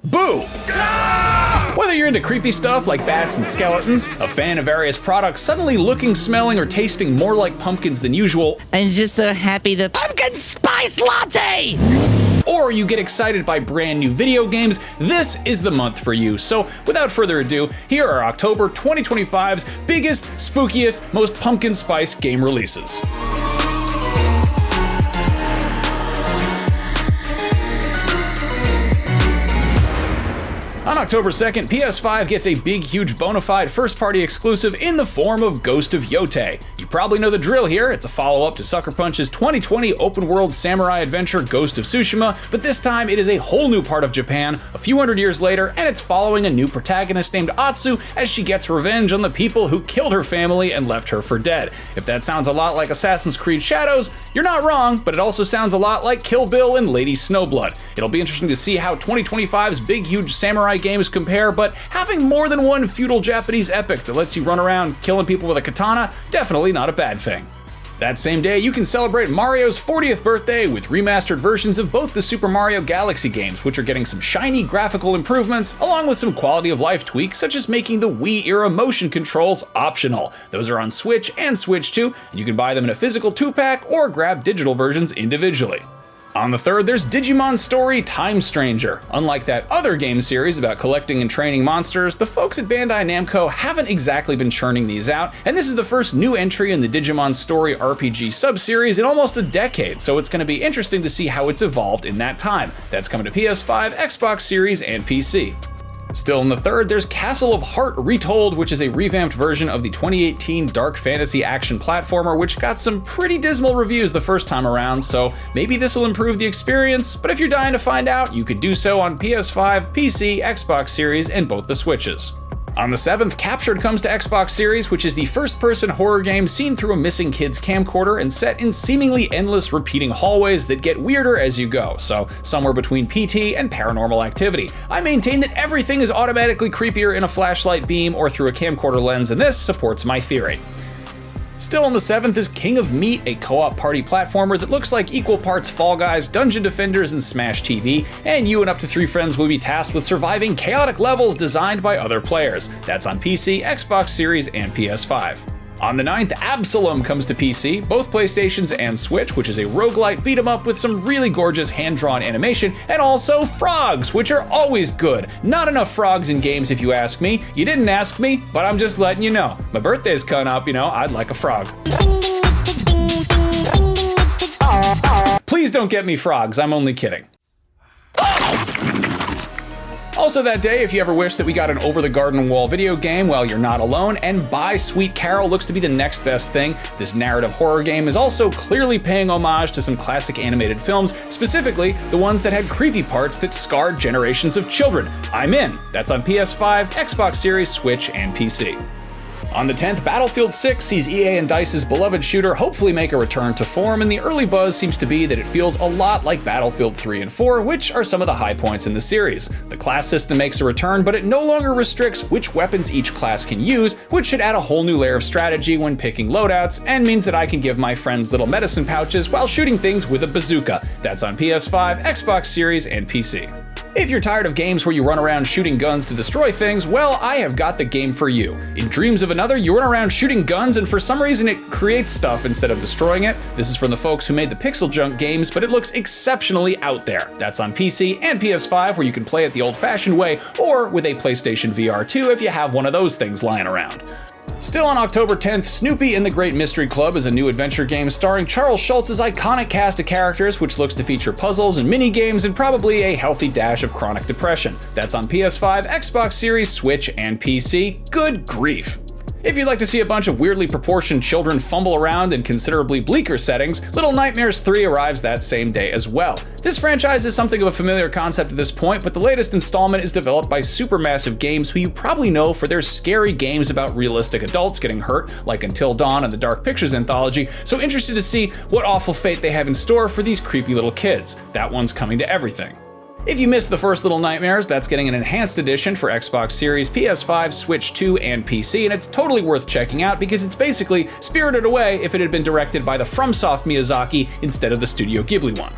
Boo! Whether you're into creepy stuff like bats and skeletons, a fan of various products suddenly looking, smelling, or tasting more like pumpkins than usual, I'm just so happy the pumpkin spice latte! or you get excited by brand new video games, this is the month for you. So without further ado, here are October 2025's biggest, spookiest, most pumpkin spice game releases. On October 2nd, PS5 gets a big, huge, bona fide first-party exclusive in the form of Ghost of Yotei. You probably know the drill here. It's a follow-up to Sucker Punch's 2020 open-world samurai adventure Ghost of Tsushima, but this time it is a whole new part of Japan, a few hundred years later, and it's following a new protagonist named Atsu as she gets revenge on the people who killed her family and left her for dead. If that sounds a lot like Assassin's Creed Shadows, you're not wrong, but it also sounds a lot like Kill Bill and Lady Snowblood. It'll be interesting to see how 2025's big, huge samurai games compare, but having more than one feudal Japanese epic that lets you run around killing people with a katana, definitely not a bad thing. That same day, you can celebrate Mario's 40th birthday with remastered versions of both the Super Mario Galaxy games, which are getting some shiny graphical improvements, along with some quality of life tweaks, such as making the Wii-era motion controls optional. Those are on Switch and Switch 2, and you can buy them in a physical 2-pack or grab digital versions individually. On the 3rd, there's Digimon Story Time Stranger. Unlike that other game series about collecting and training monsters, the folks at Bandai Namco haven't exactly been churning these out, and this is the first new entry in the Digimon Story RPG sub-series in almost a decade, so it's going to be interesting to see how it's evolved in that time. That's coming to PS5, Xbox Series, and PC. Still in the 3rd, there's Castle of Heart Retold, which is a revamped version of the 2018 dark fantasy action platformer, which got some pretty dismal reviews the first time around, so maybe this will improve the experience, but if you're dying to find out, you could do so on PS5, PC, Xbox Series, and both the Switches. On the 7th, Captured comes to Xbox Series, which is the first-person horror game seen through a missing kid's camcorder and set in seemingly endless repeating hallways that get weirder as you go, so somewhere between PT and Paranormal Activity. I maintain that everything is automatically creepier in a flashlight beam or through a camcorder lens, and this supports my theory. Still on the 7th is King of Meat, a co-op party platformer that looks like equal parts Fall Guys, Dungeon Defenders, and Smash TV, and you and up to 3 friends will be tasked with surviving chaotic levels designed by other players. That's on PC, Xbox Series, and PS5. On the 9th, Absalom comes to PC, both PlayStations and Switch, which is a roguelite beat-em-up with some really gorgeous hand-drawn animation, and also frogs, which are always good. Not enough frogs in games if you ask me. You didn't ask me, but I'm just letting you know. My birthday's coming up, I'd like a frog. Please don't get me frogs, I'm only kidding. Also that day, if you ever wish that we got an over-the-garden-wall video game while you're not alone, and Bye Sweet Carol looks to be the next best thing, this narrative horror game is also clearly paying homage to some classic animated films, specifically the ones that had creepy parts that scarred generations of children. I'm in. That's on PS5, Xbox Series, Switch, and PC. On the 10th, Battlefield 6 sees EA and DICE's beloved shooter hopefully make a return to form, and the early buzz seems to be that it feels a lot like Battlefield 3 and 4, which are some of the high points in the series. The class system makes a return, but it no longer restricts which weapons each class can use, which should add a whole new layer of strategy when picking loadouts, and means that I can give my friends little medicine pouches while shooting things with a bazooka. That's on PS5, Xbox Series, and PC. If you're tired of games where you run around shooting guns to destroy things, well, I have got the game for you. In Dreams of Another, you run around shooting guns and for some reason it creates stuff instead of destroying it. This is from the folks who made the Pixel Junk games, but it looks exceptionally out there. That's on PC and PS5, where you can play it the old-fashioned way, or with a PlayStation VR 2 if you have one of those things lying around. Still on October 10th, Snoopy and the Great Mystery Club is a new adventure game starring Charles Schultz's iconic cast of characters, which looks to feature puzzles and mini-games and probably a healthy dash of chronic depression. That's on PS5, Xbox Series, Switch, and PC. Good grief. If you'd like to see a bunch of weirdly proportioned children fumble around in considerably bleaker settings, Little Nightmares 3 arrives that same day as well. This franchise is something of a familiar concept at this point, but the latest installment is developed by Supermassive Games, who you probably know for their scary games about realistic adults getting hurt, like Until Dawn and the Dark Pictures anthology, so interested to see what awful fate they have in store for these creepy little kids. That one's coming to everything. If you missed the first Little Nightmares, that's getting an enhanced edition for Xbox Series, PS5, Switch 2, and PC, and it's totally worth checking out because it's basically Spirited Away if it had been directed by the FromSoft Miyazaki instead of the Studio Ghibli one.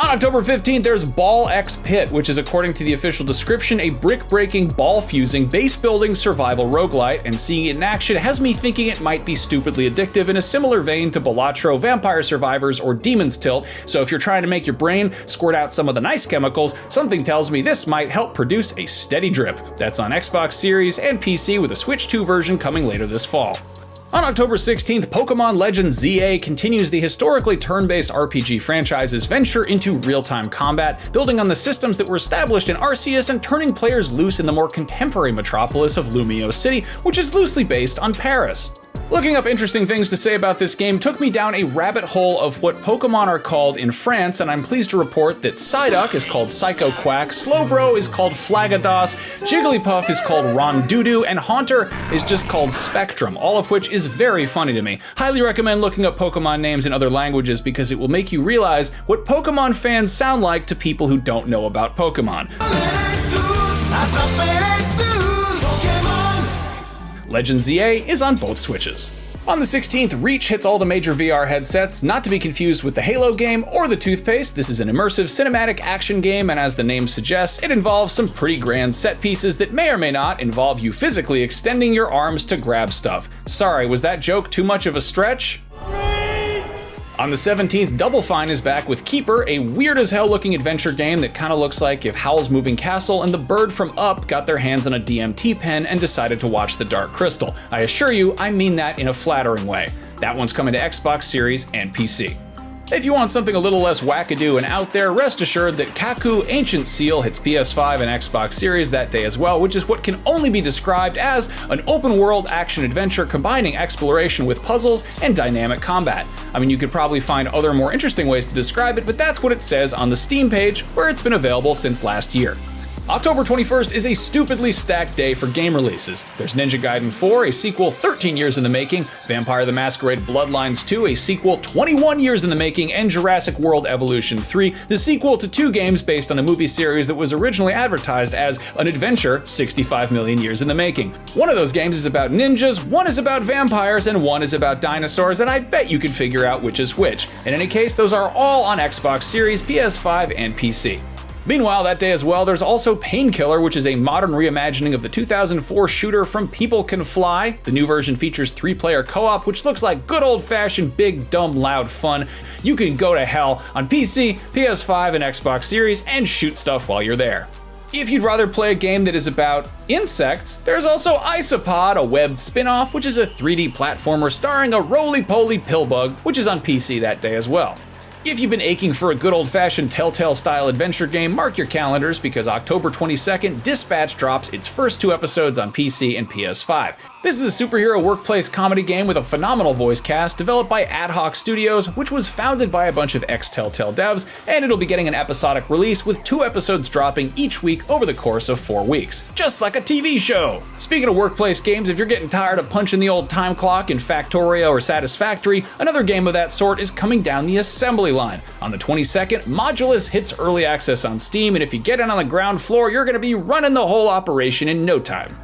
On October 15th, there's Ball X Pit, which is, according to the official description, a brick-breaking, ball-fusing, base-building survival roguelite, and seeing it in action has me thinking it might be stupidly addictive in a similar vein to Balatro, Vampire Survivors, or Demon's Tilt, so if you're trying to make your brain squirt out some of the nice chemicals, something tells me this might help produce a steady drip. That's on Xbox Series and PC, with a Switch 2 version coming later this fall. On October 16th, Pokémon Legends ZA continues the historically turn-based RPG franchise's venture into real-time combat, building on the systems that were established in Arceus and turning players loose in the more contemporary metropolis of Lumiose City, which is loosely based on Paris. Looking up interesting things to say about this game took me down a rabbit hole of what Pokemon are called in France, and I'm pleased to report that Psyduck is called Psycho Quack, Slowbro is called Flagados, Jigglypuff is called Rondoodoo, and Haunter is just called Spectrum, all of which is very funny to me. Highly recommend looking up Pokemon names in other languages because it will make you realize what Pokemon fans sound like to people who don't know about Pokemon. Legends ZA is on both Switches. On the 16th, Reach hits all the major VR headsets, not to be confused with the Halo game or the toothpaste. This is an immersive cinematic action game, and as the name suggests, it involves some pretty grand set pieces that may or may not involve you physically extending your arms to grab stuff. Sorry, was that joke too much of a stretch? On the 17th, Double Fine is back with Keeper, a weird as hell looking adventure game that kinda looks like if Howl's Moving Castle and the bird from Up got their hands on a DMT pen and decided to watch The Dark Crystal. I assure you, I mean that in a flattering way. That one's coming to Xbox Series and PC. If you want something a little less wackadoo and out there, rest assured that Kaku Ancient Seal hits PS5 and Xbox Series that day as well, which is what can only be described as an open-world action-adventure combining exploration with puzzles and dynamic combat. I mean, you could probably find other more interesting ways to describe it, but that's what it says on the Steam page, where it's been available since last year. October 21st is a stupidly stacked day for game releases. There's Ninja Gaiden 4, a sequel 13 years in the making, Vampire the Masquerade Bloodlines 2, a sequel 21 years in the making, and Jurassic World Evolution 3, the sequel to 2 games based on a movie series that was originally advertised as an adventure 65 million years in the making. One of those games is about ninjas, one is about vampires, and one is about dinosaurs, and I bet you can figure out which is which. In any case, those are all on Xbox Series, PS5, and PC. Meanwhile, that day as well, there's also Painkiller, which is a modern reimagining of the 2004 shooter from People Can Fly. The new version features 3-player co-op, which looks like good old-fashioned big, dumb, loud fun. You can go to hell on PC, PS5, and Xbox Series and shoot stuff while you're there. If you'd rather play a game that is about insects, there's also Isopod, a webbed spin-off, which is a 3D platformer starring a roly-poly pillbug, which is on PC that day as well. If you've been aching for a good old-fashioned Telltale-style adventure game, mark your calendars because October 22nd, Dispatch drops its first 2 episodes on PC and PS5. This is a superhero workplace comedy game with a phenomenal voice cast developed by Ad Hoc Studios, which was founded by a bunch of ex-Telltale devs, and it'll be getting an episodic release with 2 episodes dropping each week over the course of 4 weeks. Just like a TV show! Speaking of workplace games, if you're getting tired of punching the old time clock in Factorio or Satisfactory, another game of that sort is coming down the assembly line. On the 22nd, Modulus hits early access on Steam, and if you get in on the ground floor, you're gonna be running the whole operation in no time.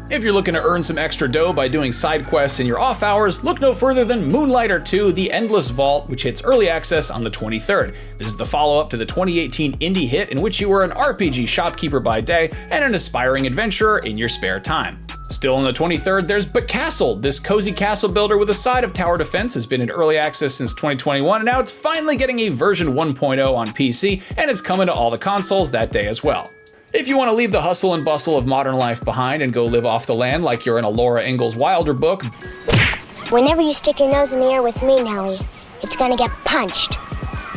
If you're looking to earn some extra dough by doing side quests in your off hours, look no further than Moonlighter 2: The Endless Vault, which hits early access on the 23rd. This is the follow-up to the 2018 indie hit in which you were an RPG shopkeeper by day and an aspiring adventurer in your spare time. Still on the 23rd, there's Becastle. This cozy castle builder with a side of tower defense has been in early access since 2021, and now it's finally getting a version 1.0 on PC, and it's coming to all the consoles that day as well. If you want to leave the hustle and bustle of modern life behind and go live off the land like you're in a Laura Ingalls Wilder book, whenever you stick your nose in the air with me, Nellie, it's gonna get punched.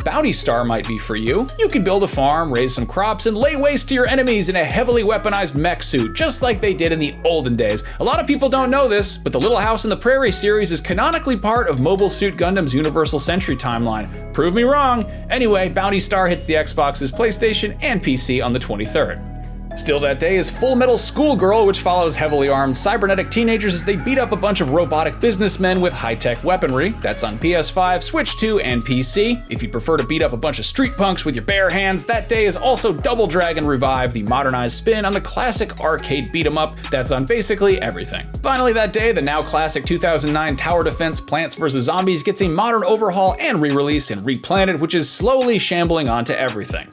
Bounty Star might be for you. You can build a farm, raise some crops, and lay waste to your enemies in a heavily weaponized mech suit, just like they did in the olden days. A lot of people don't know this, but the Little House on the Prairie series is canonically part of Mobile Suit Gundam's Universal Century timeline. Prove me wrong. Anyway, Bounty Star hits the Xbox's PlayStation and PC on the 23rd. Still that day is Full Metal Schoolgirl, which follows heavily armed cybernetic teenagers as they beat up a bunch of robotic businessmen with high-tech weaponry. That's on PS5, Switch 2, and PC. If you prefer to beat up a bunch of street punks with your bare hands, that day is also Double Dragon Revive, the modernized spin on the classic arcade beat-em-up. That's on basically everything. Finally that day, the now classic 2009 tower defense Plants vs. Zombies gets a modern overhaul and re-release in Replanted, which is slowly shambling onto everything.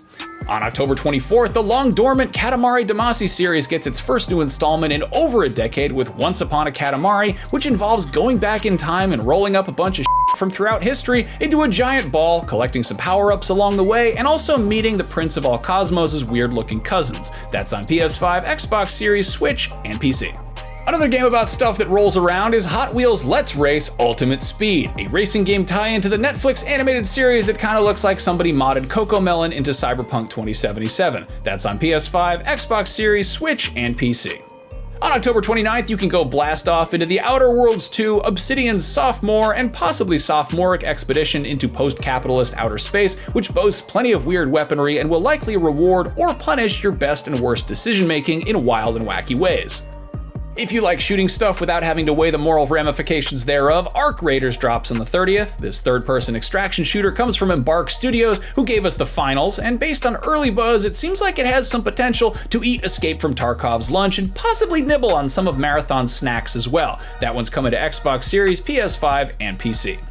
On October 24th, the long-dormant Katamari Damacy series gets its first new installment in over a decade with Once Upon a Katamari, which involves going back in time and rolling up a bunch of shit from throughout history into a giant ball, collecting some power-ups along the way, and also meeting the Prince of All Cosmos' weird-looking cousins. That's on PS5, Xbox Series, Switch, and PC. Another game about stuff that rolls around is Hot Wheels Let's Race Ultimate Speed, a racing game tie-in to the Netflix animated series that kind of looks like somebody modded CoComelon into Cyberpunk 2077. That's on PS5, Xbox Series, Switch, and PC. On October 29th, you can go blast off into the Outer Worlds 2, Obsidian's sophomore and possibly sophomoric expedition into post-capitalist outer space, which boasts plenty of weird weaponry and will likely reward or punish your best and worst decision-making in wild and wacky ways. If you like shooting stuff without having to weigh the moral ramifications thereof, Arc Raiders drops on the 30th. This third-person extraction shooter comes from Embark Studios, who gave us the finals, and based on early buzz, it seems like it has some potential to eat Escape from Tarkov's lunch and possibly nibble on some of Marathon's snacks as well. That one's coming to Xbox Series, PS5, and PC.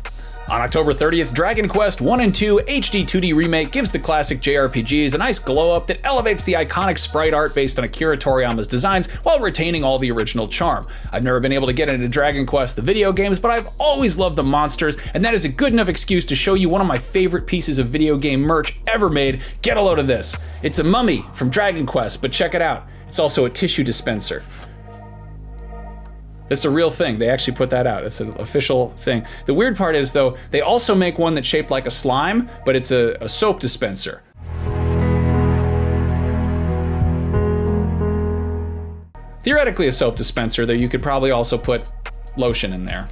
On October 30th, Dragon Quest 1 and 2 HD 2D Remake gives the classic JRPGs a nice glow-up that elevates the iconic sprite art based on Akira Toriyama's designs while retaining all the original charm. I've never been able to get into Dragon Quest the video games, but I've always loved the monsters, and that is a good enough excuse to show you one of my favorite pieces of video game merch ever made. Get a load of this. It's a mummy from Dragon Quest, but check it out. It's also a tissue dispenser. It's a real thing. They actually put that out. It's an official thing. The weird part is, though, they also make one that's shaped like a slime, but it's a soap dispenser. Theoretically a soap dispenser, though you could probably also put lotion in there.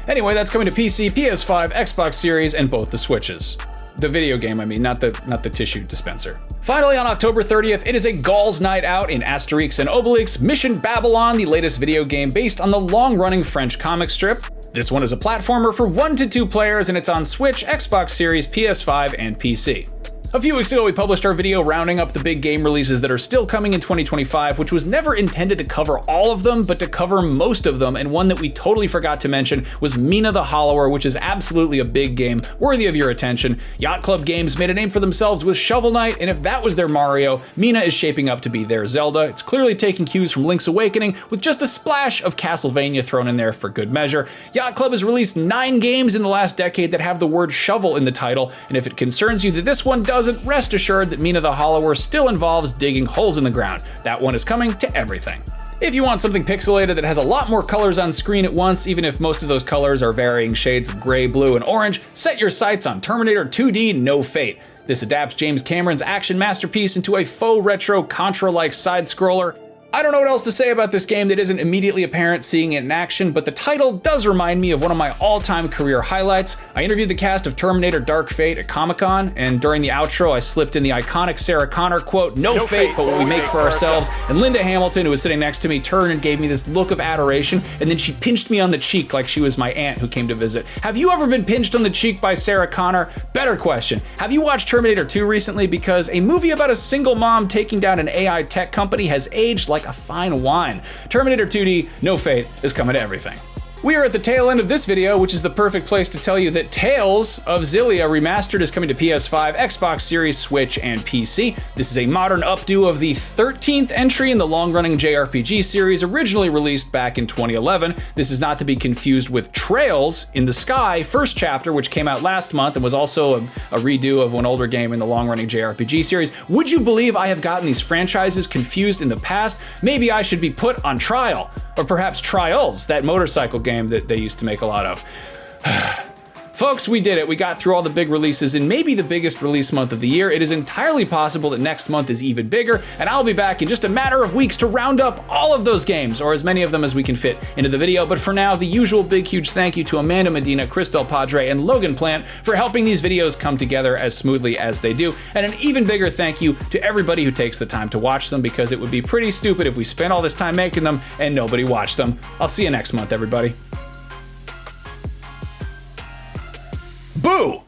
Anyway, that's coming to PC, PS5, Xbox Series, and both the Switches. The video game, I mean, not the tissue dispenser. Finally, on October 30th, it is a Gauls Night Out in Asterix and Obelix Mission Babylon, the latest video game based on the long-running French comic strip. This one is a platformer for 1 to 2 players, and it's on Switch, Xbox Series, PS5, and PC. A few weeks ago, we published our video rounding up the big game releases that are still coming in 2025, which was never intended to cover all of them, but to cover most of them, and one that we totally forgot to mention was Mina the Hollower, which is absolutely a big game, worthy of your attention. Yacht Club Games made a name for themselves with Shovel Knight, and if that was their Mario, Mina is shaping up to be their Zelda. It's clearly taking cues from Link's Awakening, with just a splash of Castlevania thrown in there for good measure. Yacht Club has released 9 games in the last decade that have the word shovel in the title, and if it concerns you that this one doesn't, rest assured that Mina the Hollower still involves digging holes in the ground. That one is coming to everything. If you want something pixelated that has a lot more colors on screen at once, even if most of those colors are varying shades of gray, blue, and orange, set your sights on Terminator 2D No Fate. This adapts James Cameron's action masterpiece into a faux retro Contra-like side-scroller. I don't know what else to say about this game that isn't immediately apparent seeing it in action, but the title does remind me of one of my all-time career highlights. I interviewed the cast of Terminator Dark Fate at Comic-Con, and during the outro I slipped in the iconic Sarah Connor quote, "No fate but what we make for ourselves," and Linda Hamilton, who was sitting next to me, turned and gave me this look of adoration, and then she pinched me on the cheek like she was my aunt who came to visit. Have you ever been pinched on the cheek by Sarah Connor? Better question, have you watched Terminator 2 recently? Because a movie about a single mom taking down an AI tech company has aged like a fine wine. Terminator 2D No Fate is coming to everything. We are at the tail end of this video, which is the perfect place to tell you that Tales of Xillia Remastered is coming to PS5, Xbox Series, Switch, and PC. This is a modern updo of the 13th entry in the long-running JRPG series originally released back in 2011. This is not to be confused with Trails in the Sky, first chapter, which came out last month and was also a redo of one older game in the long-running JRPG series. Would you believe I have gotten these franchises confused in the past? Maybe I should be put on trial. Or perhaps Trials, that motorcycle game that they used to make a lot of. Folks, we did it. We got through all the big releases in maybe the biggest release month of the year. It is entirely possible that next month is even bigger, and I'll be back in just a matter of weeks to round up all of those games, or as many of them as we can fit into the video. But for now, the usual big, huge thank you to Amanda Medina, Chris Del Padre, and Logan Plant for helping these videos come together as smoothly as they do. And an even bigger thank you to everybody who takes the time to watch them, because it would be pretty stupid if we spent all this time making them and nobody watched them. I'll see you next month, everybody. Boo!